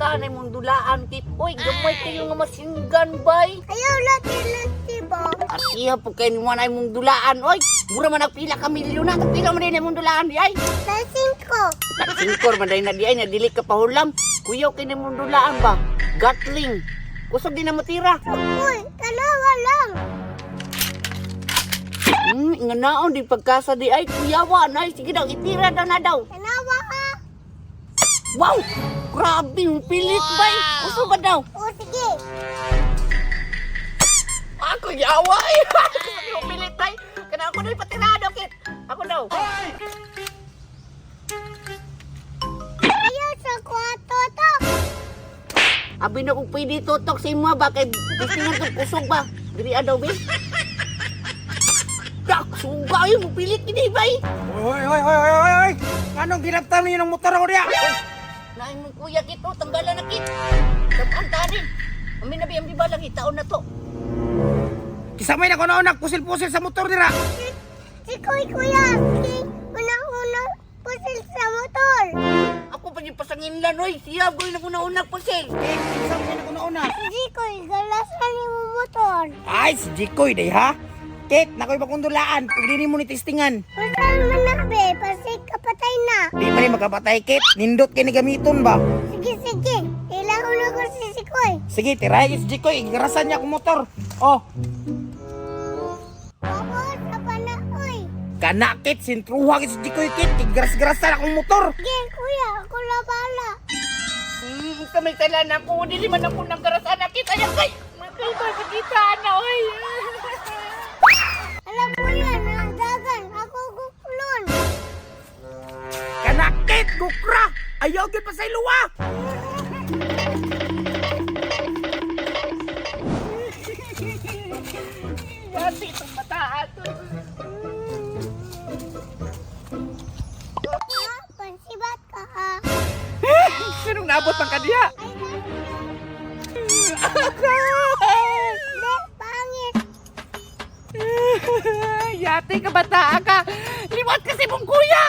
tanay mong dulaan, Kit. Uy, gamay kayo nga masinggan, bay. Ayaw lati-lati ba? At iya po kayo naman ay mong dulaan. Uy, mura man nagpila ka milyon na. Nagpila man din ay mong dulaan, di ay. Lasing ko. Singkor man din na di ay, nadili ka pahulam. Kuyaw kayo mong dulaan ba? Gatling. Kusog din na matira. Uy, tanawa lang. Nga naon, di pagkasa di ay. Kuyawa na ay. Sige daw, itira daw na daw. Tanawa ka. Wow! Grabe yung pilit, bay. Kusog ba daw? O sige. Ako yawa eh. Yung pilit ay. Kana ako na ipatirado, Kit. Ako daw. Ayaw sa kwarto to. Abi na kung pwede tutok sa imo ba. Kay bistingan kong kusog ba. Diri daw, bay. Dak, suga yung pilit gini, bay. Hoy! Anong ginaptan niyo ng motor ako diya? Nain mong kuya, Kit. Oh, tanggalan na, Kit. Kapaan tanin. Amin di ba lang itaon na to. Kisamay na ko na nagpusil-pusil sa motor dira. Si kuya. Si unang-unang pusil sa motor. Ako pa yung pasanginlan, oy. Siya, goy na una-una po, sir. Kisamay na ko na una. Si galasan yung motor. Ay, si Jikoy day ha. Kit, nakoy pakundulaan. Pagdini mo ni testingan. Pasal manabe, pasig kapatay na. Di man ni magkapatay, Kit. Nindot kini gamiton ba? Sige. Ilang ulo ko si Sikoy. Sige, tiray si Jikoy. Igarasan niya akong motor. Oh, Tapos, apa na, uy. kana, Kit. Sintruha si Jikoy, Kit. Igaras-garasan akong motor. Sige, kuya, ako na bala. Kamay talan ako. Dili man ako ng karasan na, Kit. Ayan, kay. Magkay ba, kita na, oy. Alam mo yan, dagan. Ako guklon. Kana, Kit. Gukra. Ayaw gid pa sa iluwa. Yati itong bataan. Ha? Pansibat ka, ha? Sinong naabot pang kadiya? Hindi, pangit. Yati ka bataan ka. Liwat kasi mong kuya.